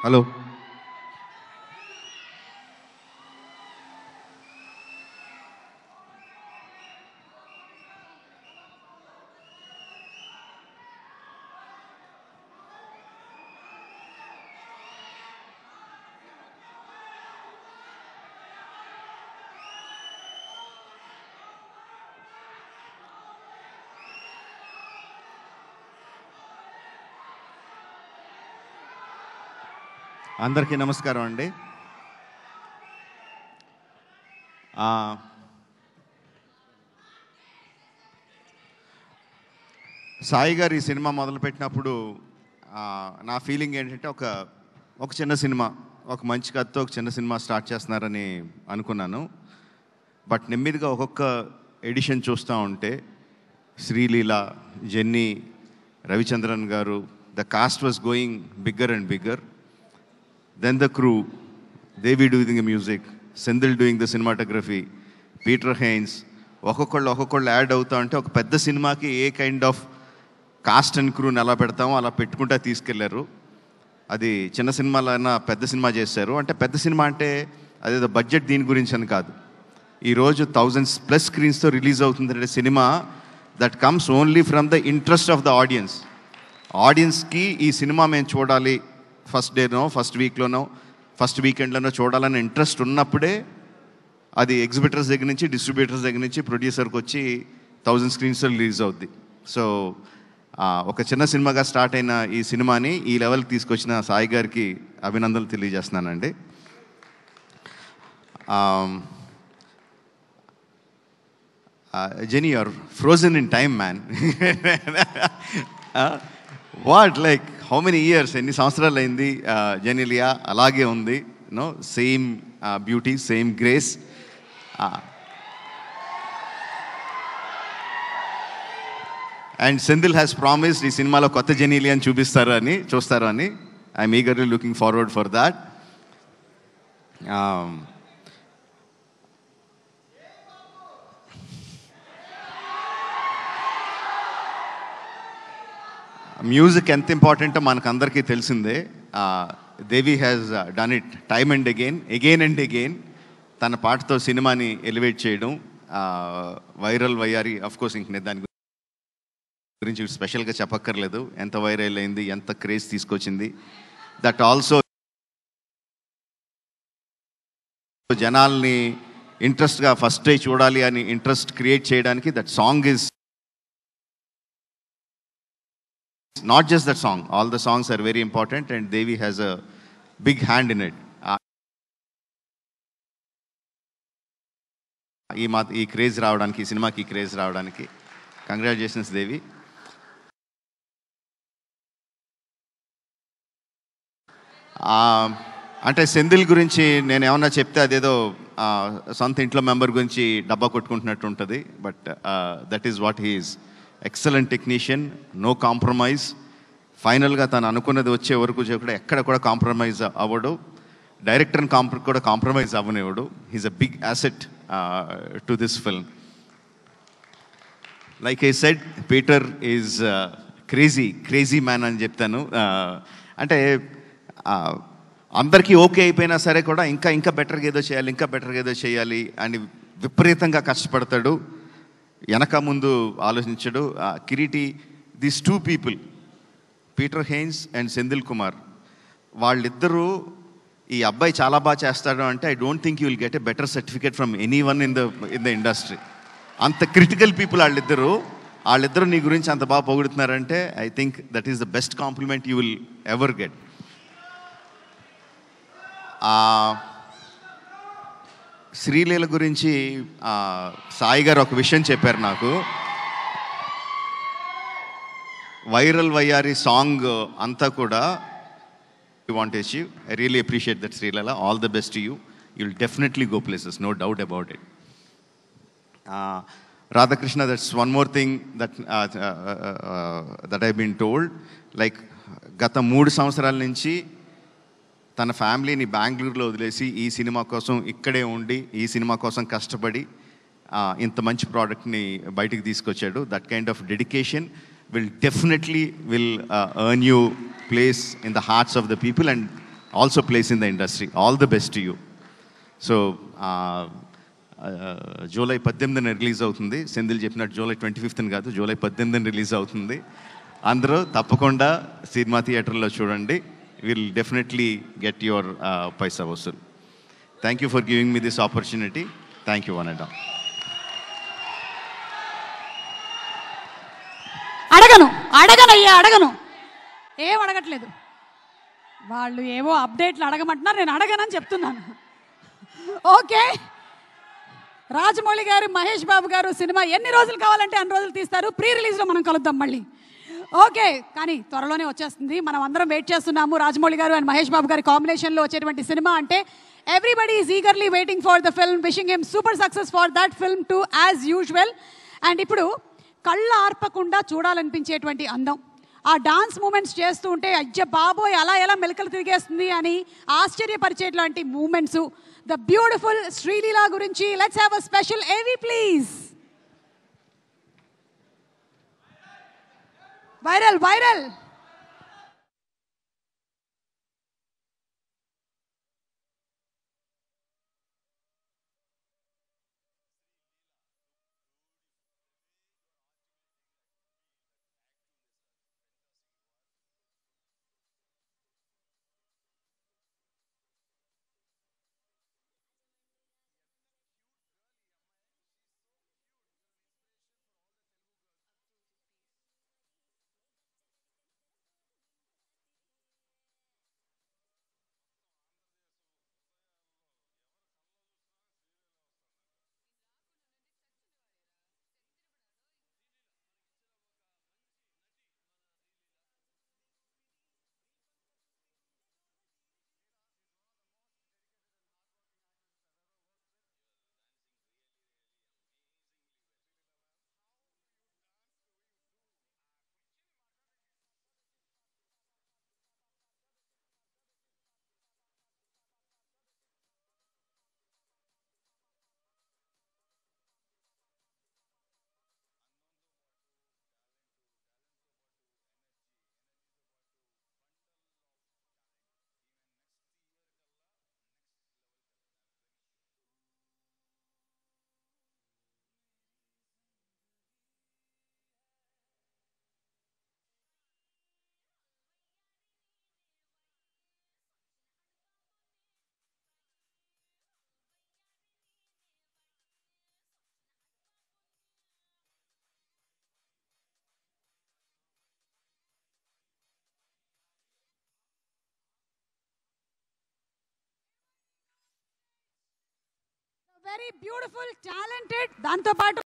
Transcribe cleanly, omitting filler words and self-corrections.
Hello. అందరికీ నమస్కారం అండి. సాయి గారు ఈ సినిమా మొదలుపెట్టినప్పుడు నా ఫీలింగ్ ఏంటంటే ఒక చిన్న సినిమా, ఒక మంచి కథతో ఒక చిన్న సినిమా స్టార్ట్ చేస్తున్నారని అనుకున్నాను. బట్ నెమ్మదిగా ఒక్కొక్క ఎడిషన్ చూస్తూ ఉంటే శ్రీలీల, జెన్నీ, రవిచంద్రన్ గారు, the cost was going bigger and bigger. Then the crew, Devi doing the music, Sendil doing the cinematography, Peter Haynes, ఒక్కొక్కళ్ళు యాడ్ అవుతా ఉంటే ఒక పెద్ద సినిమాకి ఏ కైండ్ ఆఫ్ కాస్ట్ అండ్ క్రూని ఎలా పెడతామో అలా పెట్టుకుంటా తీసుకెళ్లారు. అది చిన్న సినిమాలైనా పెద్ద సినిమా చేశారు. అంటే పెద్ద సినిమా అంటే అదేదో బడ్జెట్ దీని గురించి అని కాదు. ఈరోజు 1000+ స్క్రీన్స్తో రిలీజ్ అవుతుందంటే cinema that comes only from the interest of the audience. ఆడియన్స్కి ఈ సినిమా మేము చూడాలి, ఫస్ట్ డేనో, ఫస్ట్ వీక్లోనో, ఫస్ట్ వీకెండ్లోనో చూడాలని ఇంట్రెస్ట్ ఉన్నప్పుడే అది ఎగ్జిబిటర్స్ దగ్గర నుంచి, డిస్ట్రిబ్యూటర్స్ దగ్గర నుంచి ప్రొడ్యూసర్కి వచ్చి 1000 స్క్రీన్స్లో రిలీజ్ అవుద్ది. సో ఒక చిన్న సినిమాగా స్టార్ట్ అయిన ఈ సినిమాని ఈ లెవెల్కి తీసుకొచ్చిన సాయి గారికి అభినందనలు తెలియజేస్తున్నానండి. Genie, you're frozen in time man. What, like how many years, ఎన్ని సంవత్సరాలు అయింది జెనీలియా అలాగే ఉంది, no same beauty, same grace. And Senthil has promised ఈ సినిమాలో కొత్త జెనీలియాని చూస్తారు అని I'm eagerly looking forward for that. Music ఎంత ఇంపార్టెంటో మనకు అందరికీ తెలిసిందే. Devi has done it time and again and again. తన పాటతో సినిమాని ఎలివేట్ చేయడం, వైరల్ వయ్యారి. అఫ్కోర్స్ ఇంక నేను దాని గురించి స్పెషల్గా చెప్పక్కర్లేదు, ఎంత వైరల్ అయింది, ఎంత క్రేజ్ తీసుకొచ్చింది. దట్ ఆల్సో జనాల్ని ఇంట్రెస్ట్గా ఫస్ట్ డే చూడాలి అని ఇంట్రెస్ట్ క్రియేట్ చేయడానికి that song is not just that song, all the songs are very important and Devi has a big hand in it. ఈ క్రేజ్ రావడానికి, ఈ సినిమాకి క్రేజ్ రావడానికి కంగ్రాచులేషన్స్ దేవి. అంటే సెంధిల్ గురించి నేను ఏమన్నా చెప్తే అదేదో సొంత ఇంట్లో మెంబర్ గురించి డబ్బా కొట్టుకుంటున్నట్టు ఉంటుంది. But that is what he is. Excellent technician, no compromise. ఫైనల్గా తను అనుకున్నది వచ్చే వరకు కూడా ఎక్కడ కూడా కాంప్రమైజ్ అవ్వడు. డైరెక్టర్ని కూడా కాంప్రమైజ్ అవ్వనివ్వడు. He's a big asset to this film. Like I said, Peter is crazy man అని చెప్తాను. అంటే అందరికీ ఓకే అయిపోయినా సరే కూడా ఇంకా బెటర్గా ఏదో చేయాలి అని విపరీతంగా కష్టపడతాడు. వెనక ముందు ఆలోచించడు. Kireeti, these 2 people, Peter Hein and Senthil Kumar, వాళ్ళిద్దరూ ఈ అబ్బాయి చాలా బాగా చేస్తాడు అంటే I don't think you will get a better certificate from anyone in the industry. అంత క్రిటికల్ పీపుల్ వాళ్ళిద్దరూ నీ గురించి అంత బాగా పొగుడుతున్నారంటే I think that is the best compliment you will ever get. Sreeleela గురించి సాయి గారు ఒక విషయం చెప్పారు నాకు. వైరల్ వయ్యారి సాంగ్ అంతా కూడా you want achieve. I really appreciate that Sreeleela. All the best to you. You will definitely go places, no doubt about it. Radhakrishna, that's one more thing that I been told. Like గత 3 సంవత్సరాల నుంచి తన ఫ్యామిలీని బెంగళూరులో వదిలేసి ఈ సినిమా కోసం ఇక్కడే ఉండి, ఈ సినిమా కోసం కష్టపడి ఇంత మంచి ప్రోడక్ట్ని బయటికి తీసుకొచ్చాడు. That kind of dedication will definitely earn you place in the hearts of the people, and also place in the industry. All the best to you. So July 18న రిలీజ్ అవుతుంది. సెంధిల్ చెప్పినట్టు జూలై 25న కాదు, జూలై 18న release అవుతుంది. అందరూ తప్పకుండా cinema థియేటర్లో చూడండి. Will definitely get your paisa vasool. Thank you for giving me this opportunity. Thank you one and all. అడగను ఏం అడగట్లేదు. వాళ్ళు ఏవో అప్డేట్లు అడగమంటున్నారు, నేను అడగనని చెప్తున్నాను. ఓకే, రాజమౌళి గారు, మహేష్ బాబు గారు సినిమా ఎన్ని రోజులు కావాలంటే అన్ని రోజులు తీస్తారు. ప్రీ రిలీజ్లో మనం కలుద్దాం మళ్ళీ. ఓకే, కానీ త్వరలోనే వచ్చేస్తుంది. మనం అందరం వెయిట్ చేస్తున్నాము. రాజమౌళి గారు అండ్ మహేష్ బాబు గారి కాంబినేషన్లో వచ్చేటువంటి సినిమా అంటే everybody is eagerly waiting for the film, wishing him super success for that film to as usual. And ఇప్పుడు కళ్ళ ఆర్పకుండా చూడాలనిపించేటువంటి అందం, ఆ డాన్స్ మూమెంట్స్ చేస్తూ ఉంటే అయ్య బాబోయ్ అలా ఎలా మెలకలు తిరిగేస్తుంది అని ఆశ్చర్యపరిచేట్లాంటి మూమెంట్స్, ద బ్యూటిఫుల్ శ్రీలీల గురించి లెట్స్ హ్యావ్ అ స్పెషల్ ఏవి please. Viral very beautiful talented, దాంతో పాటు